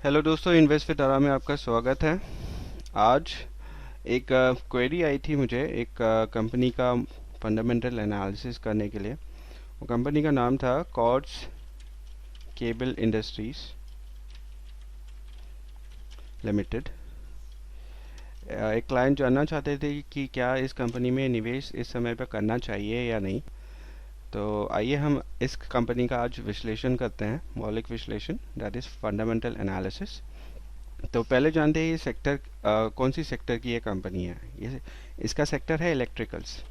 Hello दोस्तों, invest with आरा में आपका स्वागत है। आज एक क्वेरी आई थी मुझे एक कंपनी का फंडामेंटल एनालिसिस करने के लिए। वो कंपनी का नाम था कॉर्ड्स केबल इंडस्ट्रीज लिमिटेड। एक क्लाइंट जानना चाहते थे कि क्या इस कंपनी में निवेश इस समय पर करना चाहिए या नहीं। तो आइए हम इस कंपनी का आज विश्लेषण करते हैं, मौलिक विश्लेषण, दैट इज़ फंडामेंटल एनालिसिस। तो पहले जानते हैं ये सेक्टर कौन सी सेक्टर की ये कंपनी है। ये इसका सेक्टर है इलेक्ट्रिकल्स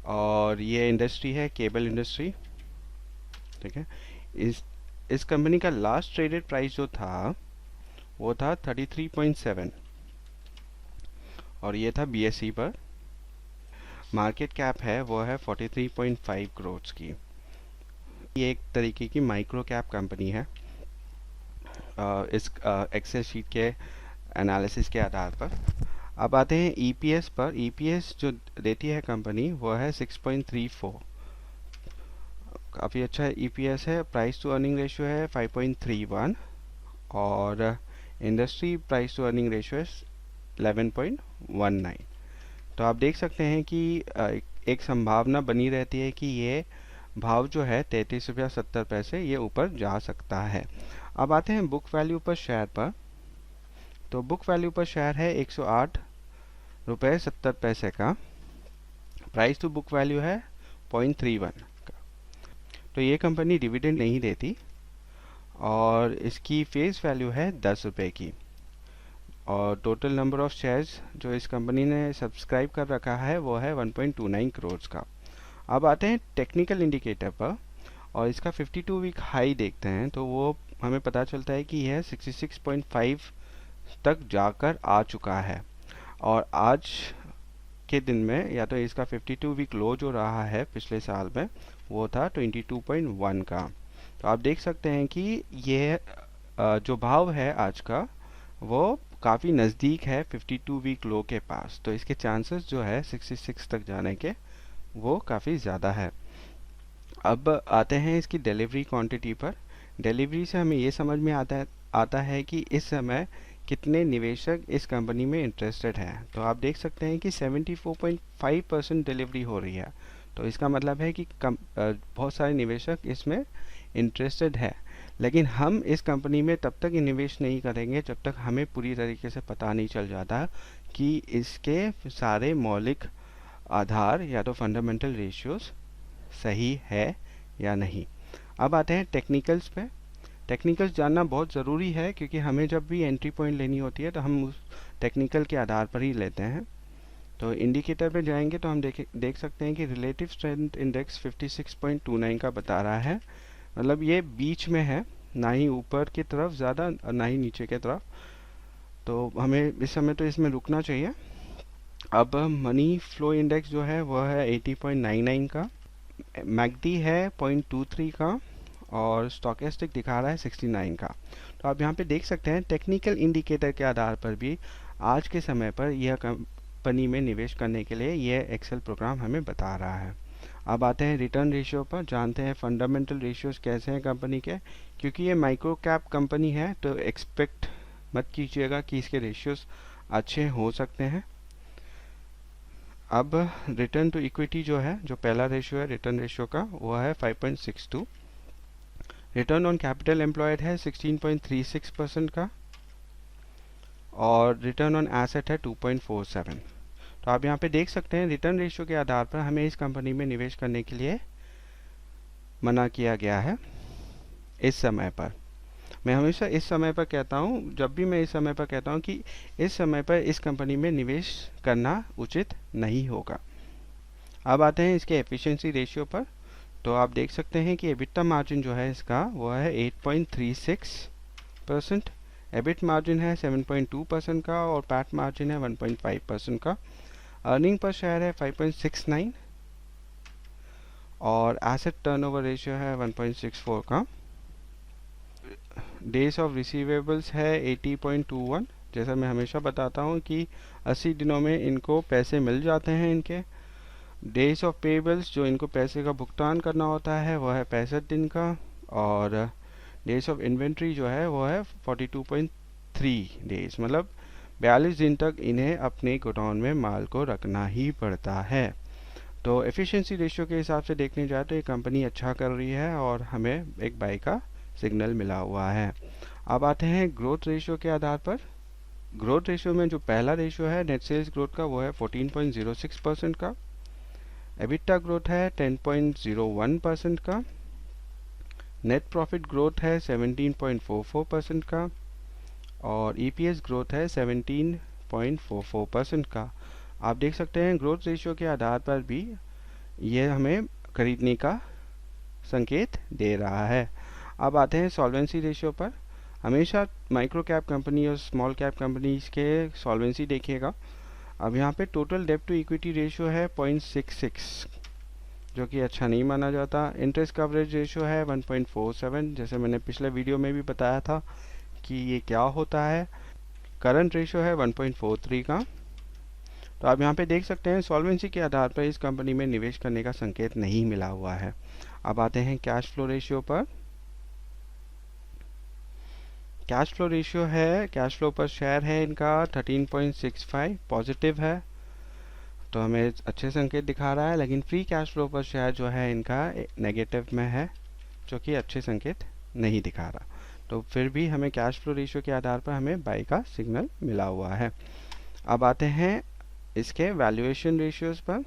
और ये इंडस्ट्री है केबल इंडस्ट्री। ठीक है। इस कंपनी का लास्ट ट्रेडेड प्राइस जो था वो था 33.7 और ये था बीएसई पर। मार्केट कैप है वो है 43.5 करोड़ की। ये एक तरीके की माइक्रो कैप कंपनी है इस एक्सेल शीट के एनालिसिस के आधार पर। अब आते हैं ईपीएस पर। ईपीएस जो देती है कंपनी वो है 6.34, काफ़ी अच्छा ईपीएस है। प्राइस टू अर्निंग रेशियो है 5.31 और industry price to earning ratio है 11.19। तो आप देख सकते हैं कि एक संभावना बनी रहती है कि ये भाव जो है 33 रुपया 70 पैसे ये ऊपर जा सकता है। अब आते हैं बुक वैल्यू पर शेयर पर। तो बुक वैल्यू पर शेयर है 108 रुपये 70 पैसे का। प्राइस टू बुक वैल्यू है 0.31 का। तो ये कंपनी डिविडेंड नहीं देती और इसकी फेस वैल्यू है 10 रुपये की। और टोटल नंबर ऑफ शेयर्स जो इस कंपनी ने सब्सक्राइब कर रखा है वो है 1.29 करोड़ का। अब आते हैं टेक्निकल इंडिकेटर पर और इसका 52 वीक हाई देखते हैं तो वो हमें पता चलता है कि यह 66.5 तक जाकर आ चुका है। और आज के दिन में या तो इसका 52 वीक लो जो रहा है पिछले साल में वो था 22.1 का। तो आप देख सकते हैं कि ये जो भाव है आज का वो काफ़ी नज़दीक है 52 वीक लो के पास। तो इसके चांसेस जो है 66 तक जाने के वो काफ़ी ज़्यादा है। अब आते हैं इसकी डिलीवरी क्वांटिटी पर। डिलीवरी से हमें ये समझ में आता है कि इस समय कितने निवेशक इस कंपनी में इंटरेस्टेड हैं। तो आप देख सकते हैं कि 74.5% डिलीवरी हो रही है। तो इसका मतलब है कि बहुत सारे निवेशक इसमें इंटरेस्टेड है। लेकिन हम इस कंपनी में तब तक निवेश नहीं करेंगे जब तक हमें पूरी तरीके से पता नहीं चल जाता कि इसके सारे मौलिक आधार या तो फंडामेंटल रेशियोज सही है या नहीं। अब आते हैं टेक्निकल्स पे। टेक्निकल्स जानना बहुत ज़रूरी है क्योंकि हमें जब भी एंट्री पॉइंट लेनी होती है तो हम उस टेक्निकल के आधार पर ही लेते हैं। तो इंडिकेटर पे जाएंगे तो हम देख सकते हैं कि रिलेटिव स्ट्रेंथ इंडेक्स 56.29 का बता रहा है। मतलब ये बीच में है, ना ही ऊपर की तरफ ज़्यादा और ना ही नीचे की तरफ। तो हमें इस समय तो इसमें रुकना चाहिए। अब मनी फ्लो इंडेक्स जो है वह है 80.99 का। मैकडी है 0.23 का और स्टॉकेस्टिक दिखा रहा है 69 का। तो आप यहाँ पे देख सकते हैं टेक्निकल इंडिकेटर के आधार पर भी आज के समय पर यह कंपनी में निवेश करने के लिए यह एक्सेल प्रोग्राम हमें बता रहा है। अब आते हैं रिटर्न रेशियो पर। जानते हैं फंडामेंटल रेशियोज कैसे हैं कंपनी के। क्योंकि ये माइक्रो कैप कंपनी है तो एक्सपेक्ट मत कीजिएगा कि इसके रेशियोज अच्छे हो सकते हैं। अब रिटर्न टू इक्विटी जो है, जो पहला रेशियो है रिटर्न रेशियो का, वो है 5.62। रिटर्न ऑन कैपिटल एम्प्लॉयड है 16.36% का और रिटर्न ऑन एसेट है 2.47। तो आप यहाँ पे देख सकते हैं रिटर्न रेशियो के आधार पर हमें इस कंपनी में निवेश करने के लिए मना किया गया है इस समय पर। मैं हमेशा इस समय पर कहता हूँ, जब भी मैं इस समय पर कहता हूँ कि इस समय पर इस कंपनी में निवेश करना उचित नहीं होगा। अब आते हैं इसके एफिशिएंसी रेशियो पर। तो आप देख सकते हैं कि एबिटा मार्जिन जो है इसका वो है 8.36%। एबिट मार्जिन है 7.2% का और पैट मार्जिन है 1.5% का। अर्निंग पर शेयर है 5.69 और एसेट टर्नओवर रेशियो है 1.64 का। डेज ऑफ रिसीवेबल्स है 80.21। जैसा मैं हमेशा बताता हूँ कि 80 दिनों में इनको पैसे मिल जाते हैं इनके। डेज ऑफ पेबल्स जो इनको पैसे का भुगतान करना होता है वह है 65 दिन का। और डेज ऑफ इन्वेंट्री जो है वो है 42.3 डेज, मतलब 42 दिन तक इन्हें अपने गोडाउन में माल को रखना ही पड़ता है। तो एफिशिएंसी रेशियो के हिसाब से देखने जाए तो ये कंपनी अच्छा कर रही है और हमें एक बाई का सिग्नल मिला हुआ है। अब आते हैं ग्रोथ रेशियो के आधार पर। ग्रोथ रेशियो में जो पहला रेशियो है नेट सेल्स ग्रोथ का, वो है 14.06% का। एबिटा ग्रोथ है 10.01% का। नेट प्रॉफिट ग्रोथ है 17.44% का। और ईपीएस ग्रोथ है 17.44% का। आप देख सकते हैं ग्रोथ रेशियो के आधार पर भी ये हमें खरीदने का संकेत दे रहा है। अब आते हैं सॉल्वेंसी रेशियो पर। हमेशा माइक्रो कैप कंपनी और स्मॉल कैप कंपनीज के सॉल्वेंसी देखिएगा। अब यहाँ पे टोटल डेब्ट टू इक्विटी रेशियो है 0.66, जो कि अच्छा नहीं माना जाता। इंटरेस्ट कवरेज रेशियो है 1.47, जैसे मैंने पिछले वीडियो में भी बताया था कि ये क्या होता है। करंट रेशियो है 1.43 का। तो आप यहाँ पे देख सकते हैं सॉल्वेंसी के आधार पर इस कंपनी में निवेश करने का संकेत नहीं मिला हुआ है। अब आते हैं कैश फ्लो रेशियो पर। कैश फ्लो रेशियो है, कैश फ्लो पर शेयर है इनका 13.65, पॉजिटिव है, तो हमें अच्छे संकेत दिखा रहा है। लेकिन फ्री कैश फ्लो पर शेयर जो है इनका नेगेटिव में है, जो कि अच्छे संकेत नहीं दिखा रहा। तो फिर भी हमें कैश फ्लो रेशियो के आधार पर हमें बाई का सिग्नल मिला हुआ है। अब आते हैं इसके वैल्यूएशन रेशियोज पर।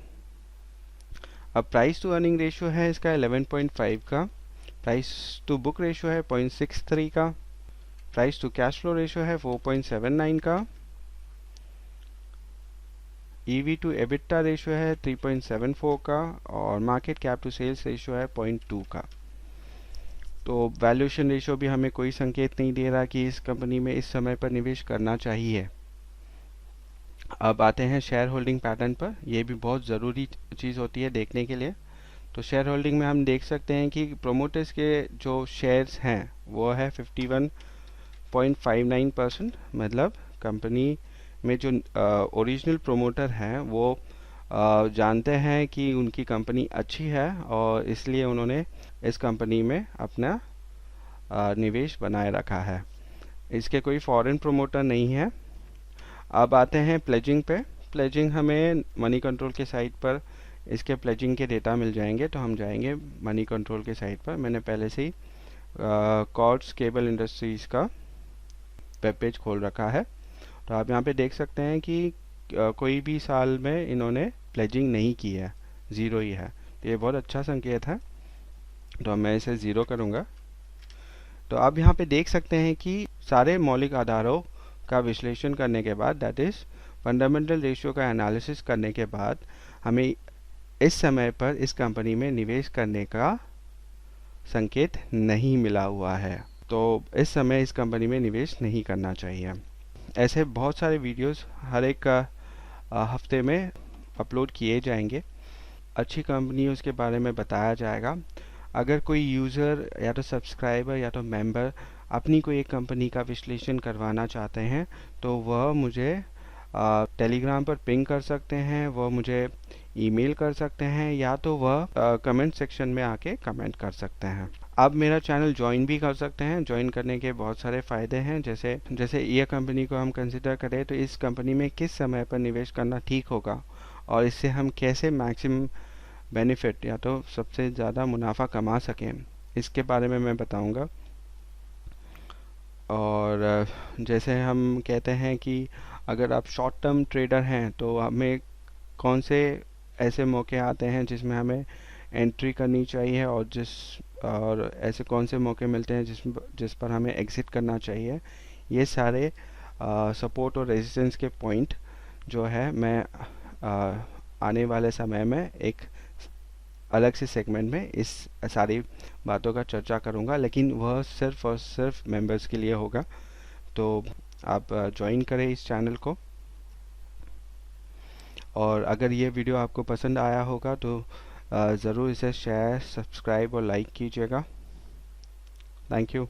अब प्राइस टू अर्निंग रेशियो है इसका 11.5 का। प्राइस टू बुक रेशियो है 0.63 का। Price to cash flow ratio है 4.79 का। ईवी टू एबिटा रेशियो है 3.74 का। और market cap to sales ratio है 0.2 का। तो वैल्यूएशन रेशियो भी हमें कोई संकेत नहीं दे रहा कि इस कंपनी में इस समय पर निवेश करना चाहिए। अब आते हैं शेयर होल्डिंग पैटर्न पर। यह भी बहुत ज़रूरी चीज़ होती है देखने के लिए। तो शेयर होल्डिंग में हम देख सकते हैं कि प्रोमोटर्स के जो शेयर्स हैं वो है 51.59%, मतलब कंपनी में जो ओरिजिनल प्रोमोटर हैं वो जानते हैं कि उनकी कंपनी अच्छी है और इसलिए उन्होंने इस कंपनी में अपना निवेश बनाए रखा है। इसके कोई फॉरेन प्रोमोटर नहीं है। अब आते हैं प्लेजिंग पे। प्लेजिंग हमें मनी कंट्रोल के साइट पर इसके प्लेजिंग के डेटा मिल जाएंगे, तो हम जाएंगे मनी कंट्रोल के साइट पर। मैंने पहले से ही कॉर्ड्स केबल इंडस्ट्रीज़ का वेब पेज खोल रखा है। तो आप यहाँ पे देख सकते हैं कि कोई भी साल में इन्होंने प्लेजिंग नहीं की है, ज़ीरो ही है। तो ये बहुत अच्छा संकेत है, तो मैं इसे ज़ीरो करूँगा। तो आप यहाँ पे देख सकते हैं कि सारे मौलिक आधारों का विश्लेषण करने के बाद, दैट इज़ फंडामेंटल रेशियो का एनालिसिस करने के बाद, हमें इस समय पर इस कंपनी में निवेश करने का संकेत नहीं मिला हुआ है। तो इस समय इस कंपनी में निवेश नहीं करना चाहिए। ऐसे बहुत सारे वीडियोस हर एक हफ्ते में अपलोड किए जाएंगे। अच्छी कंपनियों के बारे में बताया जाएगा। अगर कोई यूज़र या तो सब्सक्राइबर या तो मेंबर अपनी कोई एक कंपनी का विश्लेषण करवाना चाहते हैं तो वह मुझे टेलीग्राम पर पिंग कर सकते हैं, वह मुझे ईमेल कर सकते हैं, या तो वह कमेंट सेक्शन में आके कमेंट कर सकते हैं। आप मेरा चैनल ज्वाइन भी कर सकते हैं। ज्वाइन करने के बहुत सारे फ़ायदे हैं, जैसे ये कंपनी को हम कंसिडर करें तो इस कंपनी में किस समय पर निवेश करना ठीक होगा और इससे हम कैसे मैक्सिमम बेनिफिट या तो सबसे ज़्यादा मुनाफा कमा सकें, इसके बारे में मैं बताऊंगा। और जैसे हम कहते हैं कि अगर आप शॉर्ट टर्म ट्रेडर हैं तो हमें कौन से ऐसे मौके आते हैं जिसमें हमें एंट्री करनी चाहिए और ऐसे कौन से मौके मिलते हैं जिस पर हमें एग्ज़िट करना चाहिए, ये सारे सपोर्ट और रेजिस्टेंस के पॉइंट जो है मैं आने वाले समय में एक अलग से सेगमेंट में इस सारी बातों का चर्चा करूंगा, लेकिन वह सिर्फ और सिर्फ मेंबर्स के लिए होगा। तो आप ज्वाइन करें इस चैनल को, और अगर ये वीडियो आपको पसंद आया होगा तो ज़रूर इसे शेयर, सब्सक्राइब और लाइक कीजिएगा। Thank you.